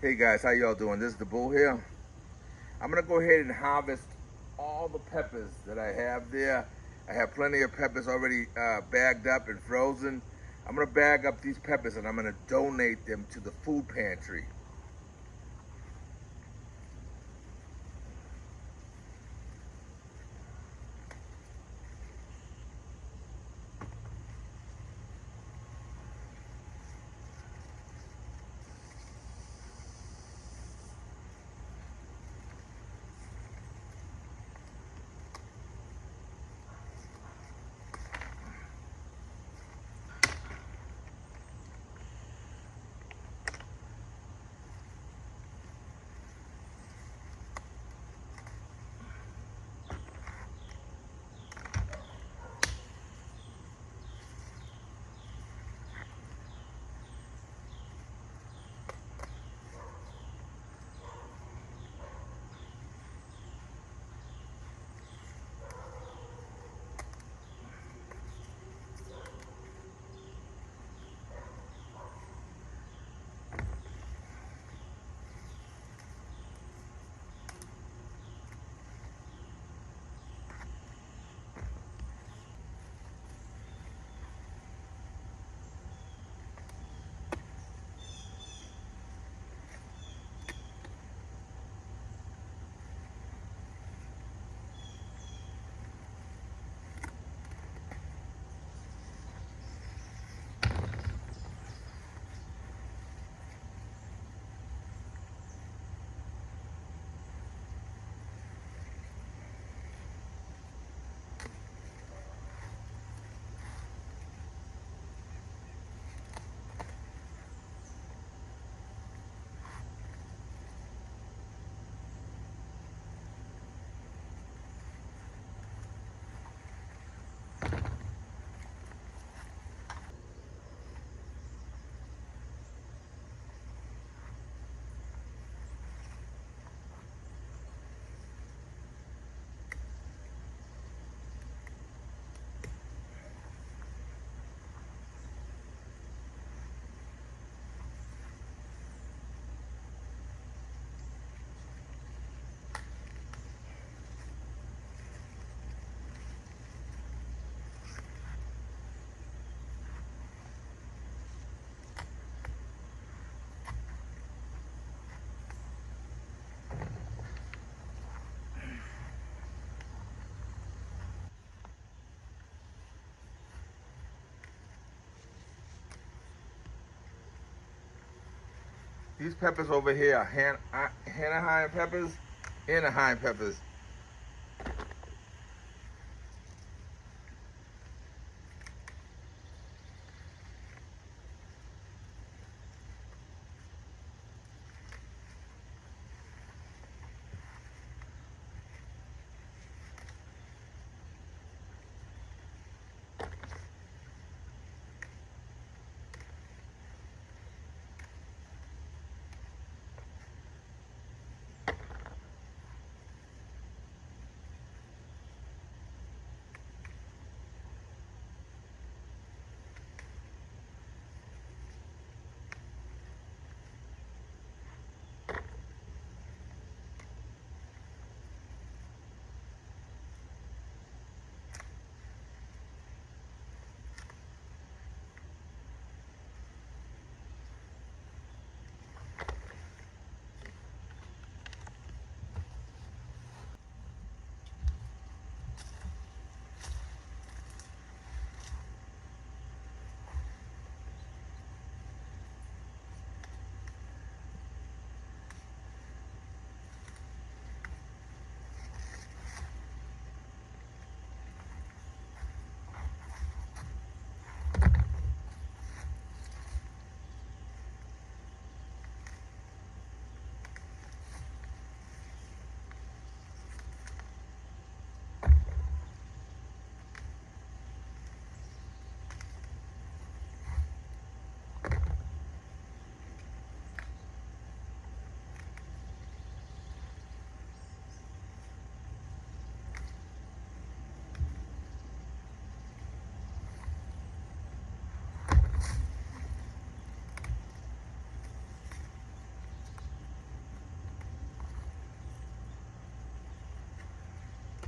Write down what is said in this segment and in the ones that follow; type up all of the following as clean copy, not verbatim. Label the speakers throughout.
Speaker 1: Hey guys, how y'all doing? This is the Bull here. I'm gonna go ahead and harvest all the peppers that I have there. I have plenty of peppers already bagged up and frozen. I'm gonna bag up these peppers and I'm gonna donate them to the food pantry. These peppers over here are Anaheim peppers, Anaheim peppers.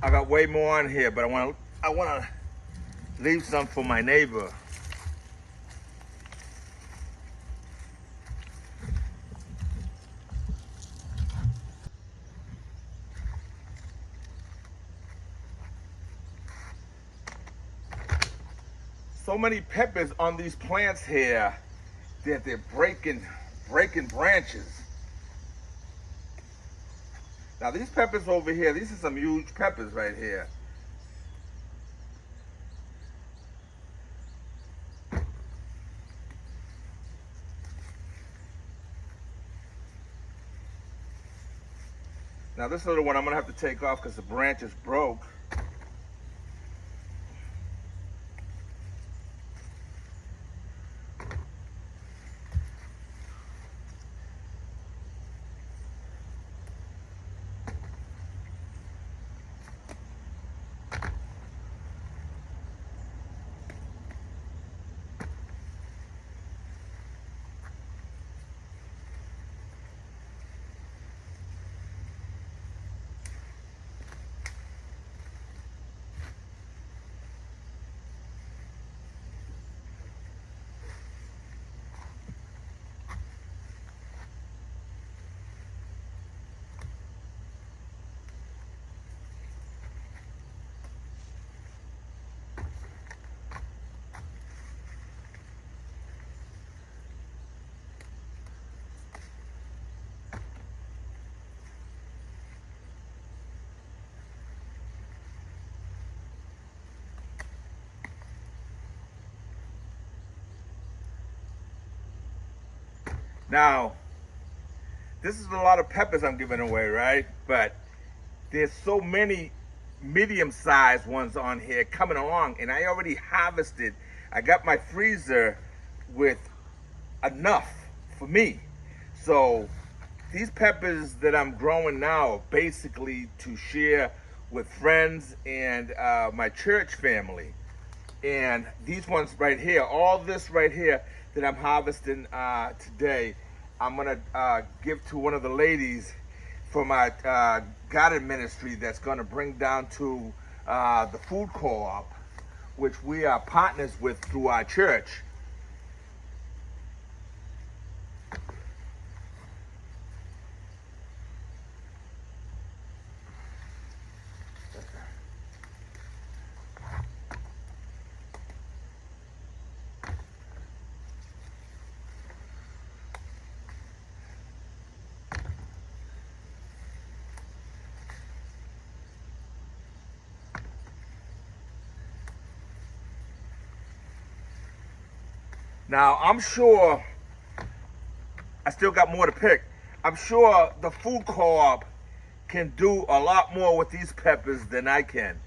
Speaker 1: I got way more on here, but I wanna leave some for my neighbor. So many peppers on these plants here that they're breaking branches. Now these peppers over here, these are some huge peppers right here. Now this little one I'm gonna have to take off because the branch is broke. Now, this is a lot of peppers I'm giving away, right? But there's so many medium-sized ones on here coming along, and I already harvested. I got my freezer with enough for me. So these peppers that I'm growing now are basically to share with friends and my church family. And these ones right here, all this right here that I'm harvesting today, I'm gonna give to one of the ladies for my garden ministry that's gonna bring down to the food co-op, which we are partners with through our church. Now, I'm sure I still got more to pick. I'm sure the food co-op can do a lot more with these peppers than I can.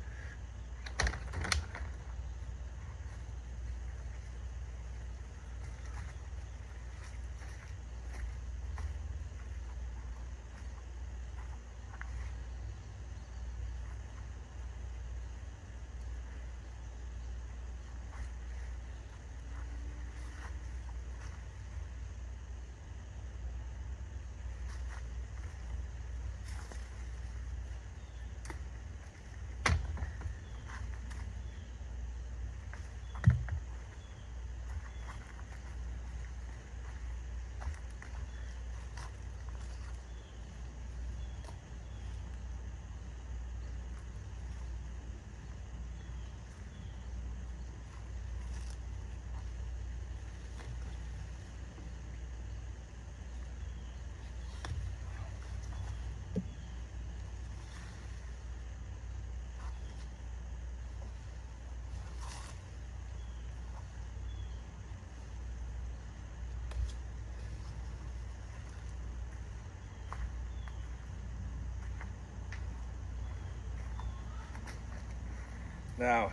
Speaker 1: Now,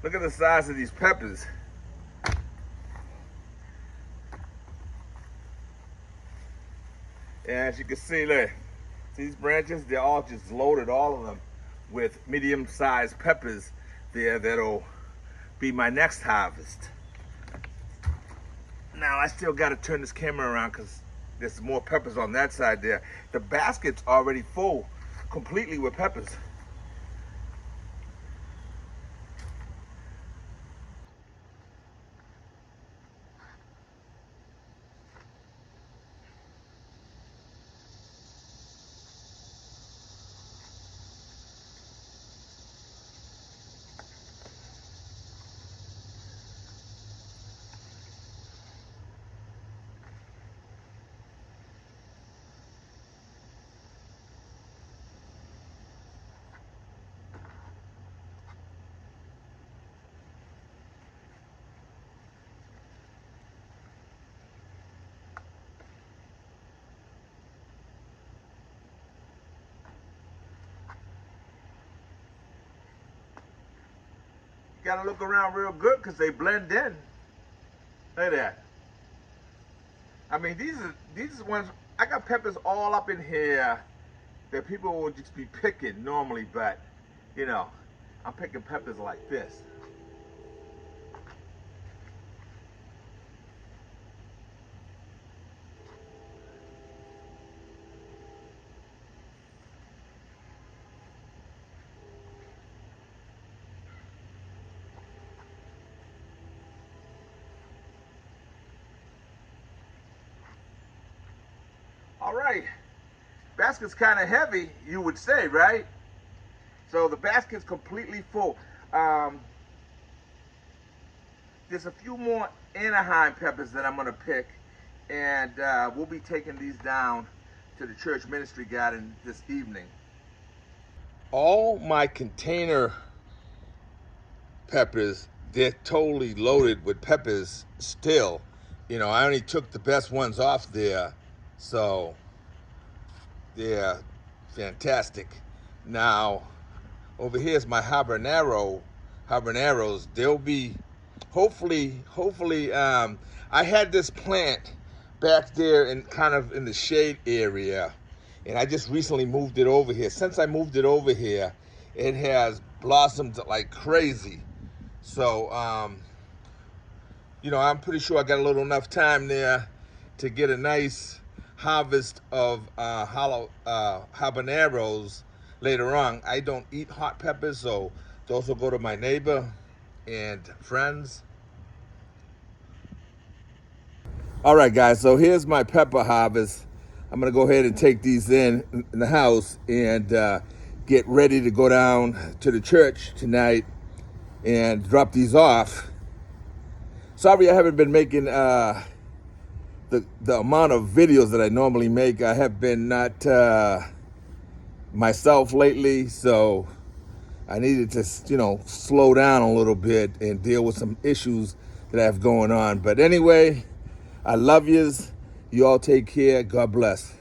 Speaker 1: look at the size of these peppers. And as you can see, look, these branches, they're all just loaded, all of them, with medium-sized peppers there that'll be my next harvest. Now, I still got to turn this camera around because there's more peppers on that side there. The basket's already full, completely with peppers. Gotta look around real good because they blend in. Look at that. I mean, these are ones, I got peppers all up in here that people will just be picking normally, but, you know, I'm picking peppers like this. All right, basket's kind of heavy, you would say, right? So the basket's completely full. There's a few more Anaheim peppers that I'm gonna pick, and we'll be taking these down to the church ministry garden this evening. All my container peppers, they're totally loaded with peppers still. You know, I only took the best ones off there, so they're fantastic. Now, over here's my Habaneros. They'll be, hopefully, I had this plant back there in kind of in the shade area, and I just recently moved it over here. Since I moved it over here, it has blossomed like crazy. So, you know, I'm pretty sure I got a little enough time there to get a nice harvest of habaneros later on. I don't eat hot peppers, so those will go to my neighbor and friends. All right, guys, so here's my pepper harvest. I'm gonna go ahead and take these in the house and get ready to go down to the church tonight and drop these off. Sorry I haven't been making the amount of videos that I normally make. I have been not myself lately, so I needed to, you know, slow down a little bit and deal with some issues that I have going on. But anyway, I love yous. You all take care. God bless.